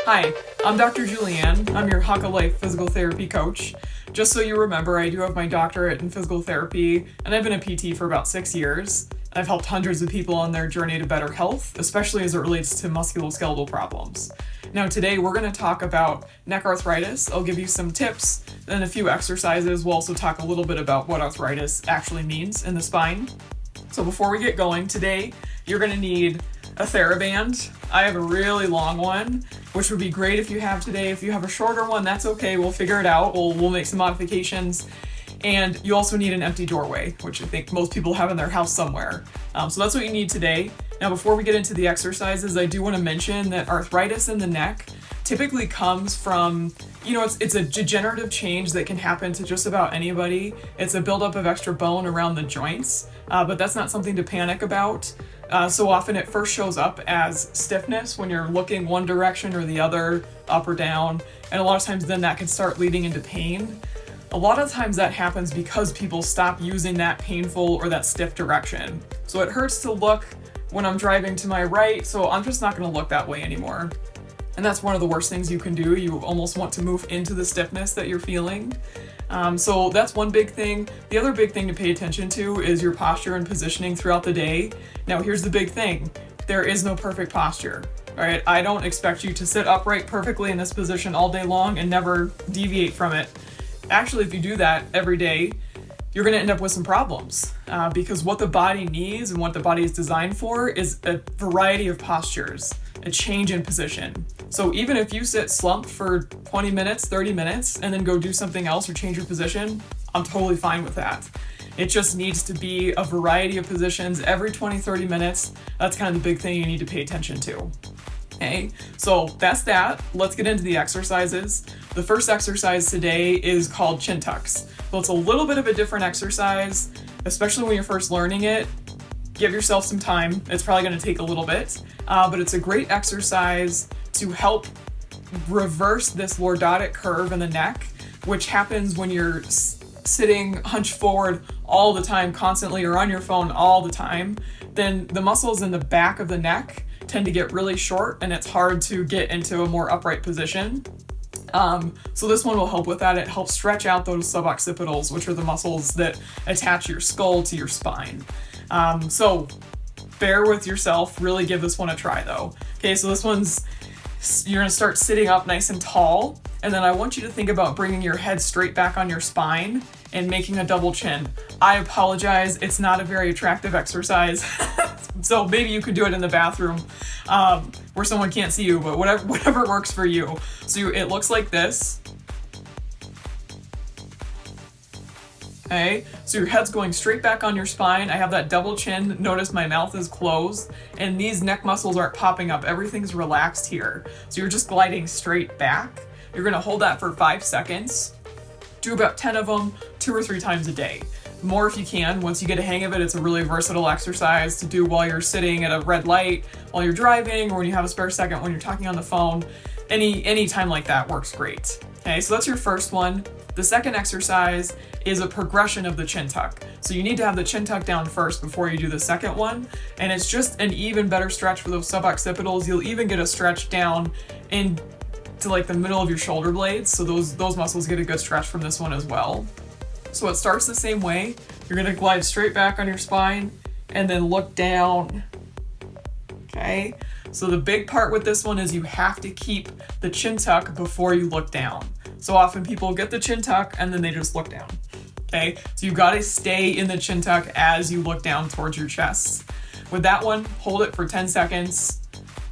Hi, I'm Dr. Julianne. I'm your Haka Life physical therapy coach. Just so you remember, I do have my doctorate in physical therapy, and I've been a PT for about 6 years. I've helped hundreds of people on their journey to better health, especially as it relates to musculoskeletal problems. Now today we're going to talk about neck arthritis. I'll give you some tips and a few exercises. We'll also talk a little bit about what arthritis actually means in the spine. So before we get going, today you're going to need a Theraband. I have a really long one, which would be great if you have today. If you have a shorter one, that's okay. We'll figure it out. We'll make some modifications. And you also need an empty doorway, which I think most people have in their house somewhere. So that's what you need today. Now, before we get into the exercises, I do want to mention that arthritis in the neck typically comes from, it's a degenerative change that can happen to just about anybody. It's a buildup of extra bone around the joints, but that's not something to panic about. So often it first shows up as stiffness when you're looking one direction or the other, up or down, and a lot of times then that can start leading into pain. A lot of times that happens because people stop using that painful or that stiff direction. So it hurts to look when I'm driving to my right, so I'm just not going to look that way anymore. And that's one of the worst things you can do. You almost want to move into the stiffness that you're feeling. So that's one big thing. The other big thing to pay attention to is your posture and positioning throughout the day. Now here's the big thing. There is no perfect posture. All right, I don't expect you to sit upright perfectly in this position all day long and never deviate from it. Actually, if you do that every day, you're going to end up with some problems because what the body needs and what the body is designed for is a variety of postures, a change in position. So even if you sit slumped for 20 minutes, 30 minutes, and then go do something else or change your position, I'm totally fine with that. It just needs to be a variety of positions every 20, 30 minutes. That's kind of the big thing you need to pay attention to. Okay, so that's that. Let's get into the exercises. The first exercise today is called chin tucks. Well, it's a little bit of a different exercise, especially when you're first learning it. Give yourself some time. It's probably going to take a little bit, but it's a great exercise to help reverse this lordotic curve in the neck, which happens when you're sitting hunched forward all the time, constantly, or on your phone all the time. Then the muscles in the back of the neck tend to get really short and it's hard to get into a more upright position. So this one will help with that. It helps stretch out those suboccipitals, which are the muscles that attach your skull to your spine. So bear with yourself, really give this one a try though. Okay, so you're gonna start sitting up nice and tall, and then I want you to think about bringing your head straight back on your spine and making a double chin. I apologize, it's not a very attractive exercise. So maybe you could do it in the bathroom where someone can't see you, but whatever works for you. So it looks like this. Okay, so your head's going straight back on your spine. I have that double chin. Notice my mouth is closed and these neck muscles aren't popping up. Everything's relaxed here. So you're just gliding straight back. You're gonna hold that for 5 seconds. Do about 10 of them, 2 or 3 times a day. More if you can. Once you get a hang of it, it's a really versatile exercise to do while you're sitting at a red light, while you're driving, or when you have a spare second when you're talking on the phone. Any time like that works great. Okay, so that's your first one. The second exercise is a progression of the chin tuck. So you need to have the chin tuck down first before you do the second one. And it's just an even better stretch for those suboccipitals. You'll even get a stretch down into like the middle of your shoulder blades. So those muscles get a good stretch from this one as well. So it starts the same way. You're gonna glide straight back on your spine and then look down. Okay, so the big part with this one is you have to keep the chin tuck before you look down. So often people get the chin tuck and then they just look down. Okay, so you gotta stay in the chin tuck as you look down towards your chest. With that one, hold it for 10 seconds,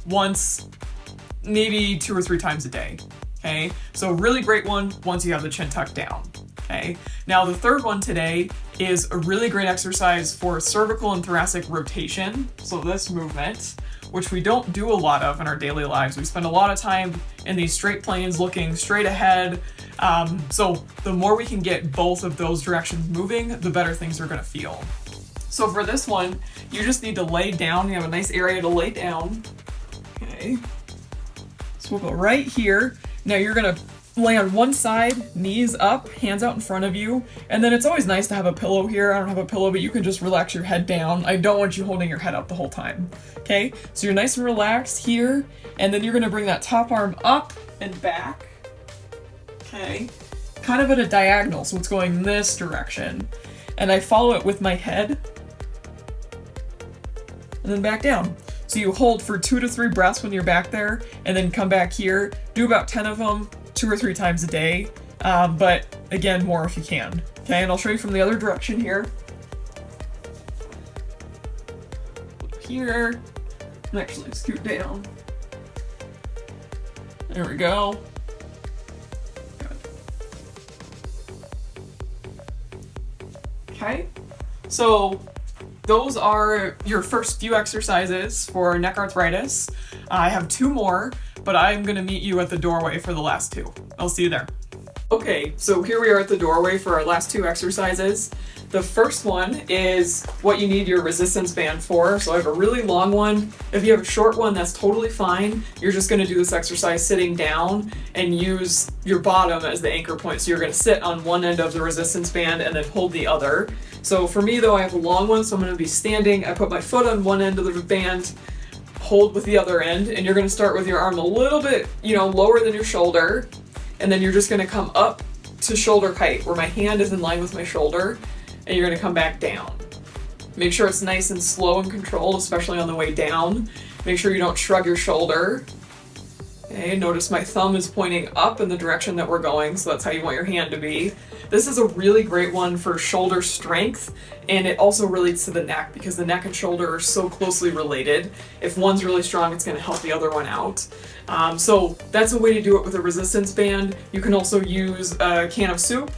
once, maybe 2 or 3 times a day. Okay, so really great one once you have the chin tuck down. Okay, now the third one today is a really great exercise for cervical and thoracic rotation. So this movement, which we don't do a lot of in our daily lives. We spend a lot of time in these straight planes looking straight ahead. So the more we can get both of those directions moving, the better things are gonna feel. So for this one, you just need to lay down. You have a nice area to lay down. Okay, so we'll go right here. Now you're gonna lay on one side, knees up, hands out in front of you, and then it's always nice to have a pillow here. I don't have a pillow, but you can just relax your head down. I don't want you holding your head up the whole time. Okay, so you're nice and relaxed here, and then you're gonna bring that top arm up and back. Okay, kind of at a diagonal, so it's going this direction. And I follow it with my head, and then back down. So you hold for 2 to 3 breaths when you're back there, and then come back here. Do about 10 of them, 2 or 3 times a day, but again, more if you can. Okay, and I'll show you from the other direction here. Here, and actually scoot down. There we go. Good. Okay, so those are your first few exercises for neck arthritis. I have 2 more, but I'm gonna meet you at the doorway for the last 2. I'll see you there. Okay, so here we are at the doorway for our last 2 exercises. The first one is what you need your resistance band for. So I have a really long one. If you have a short one, that's totally fine. You're just gonna do this exercise sitting down and use your bottom as the anchor point. So you're gonna sit on one end of the resistance band and then hold the other. So for me though, I have a long one, so I'm gonna be standing. I put my foot on one end of the band, hold with the other end, and you're gonna start with your arm a little bit, lower than your shoulder, and then you're just gonna come up to shoulder height where my hand is in line with my shoulder, and you're gonna come back down. Make sure it's nice and slow and controlled, especially on the way down. Make sure you don't shrug your shoulder. Okay, notice my thumb is pointing up in the direction that we're going, so that's how you want your hand to be. This is a really great one for shoulder strength, and it also relates to the neck because the neck and shoulder are so closely related. If one's really strong, it's gonna help the other one out. So that's a way to do it with a resistance band. You can also use a can of soup,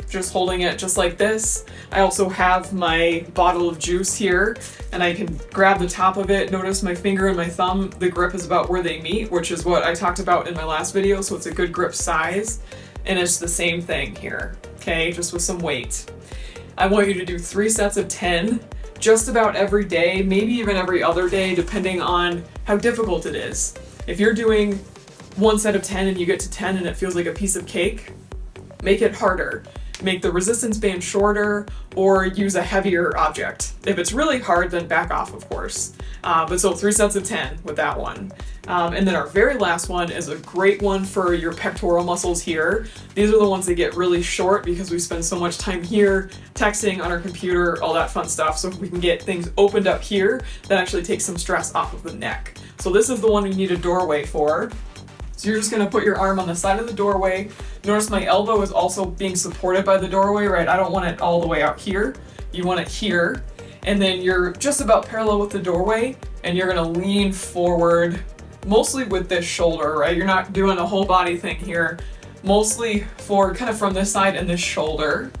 just holding it just like this. I also have my bottle of juice here, and I can grab the top of it. Notice my finger and my thumb, the grip is about where they meet, which is what I talked about in my last video, so it's a good grip size. And it's the same thing here, okay, just with some weight. I want you to do 3 sets of 10, just about every day, maybe even every other day, depending on how difficult it is. If you're doing 1 set of 10 and you get to 10 and it feels like a piece of cake, make it harder. Make the resistance band shorter or use a heavier object. If it's really hard, then back off, of course. But so 3 sets of 10 with that one. And then our very last one is a great one for your pectoral muscles here. These are the ones that get really short because we spend so much time here, texting on our computer, all that fun stuff. So if we can get things opened up here, that actually takes some stress off of the neck. So this is the one you need a doorway for. So you're just gonna put your arm on the side of the doorway. Notice my elbow is also being supported by the doorway, right? I don't want it all the way out here. You want it here. And then you're just about parallel with the doorway, and you're gonna lean forward, mostly with this shoulder, right? You're not doing a whole body thing here. Mostly forward, kind of from this side and this shoulder.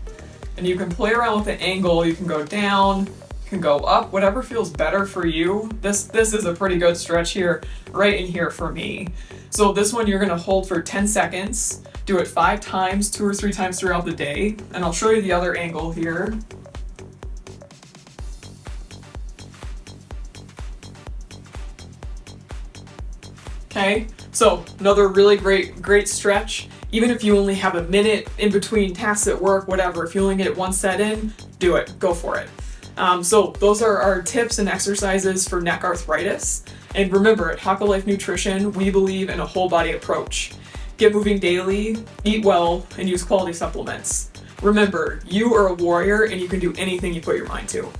And you can play around with the angle. You can go down, you can go up, whatever feels better for you. This is a pretty good stretch here, right in here for me. So this one you're gonna hold for 10 seconds, do it 5 times, 2 or 3 times throughout the day, and I'll show you the other angle here. Okay, so another really great stretch. Even if you only have a minute in between tasks at work, whatever, if you only get 1 set in, do it, go for it. So those are our tips and exercises for neck arthritis. And remember, at Haka Life Nutrition, we believe in a whole body approach. Get moving daily, eat well, and use quality supplements. Remember, you are a warrior and you can do anything you put your mind to.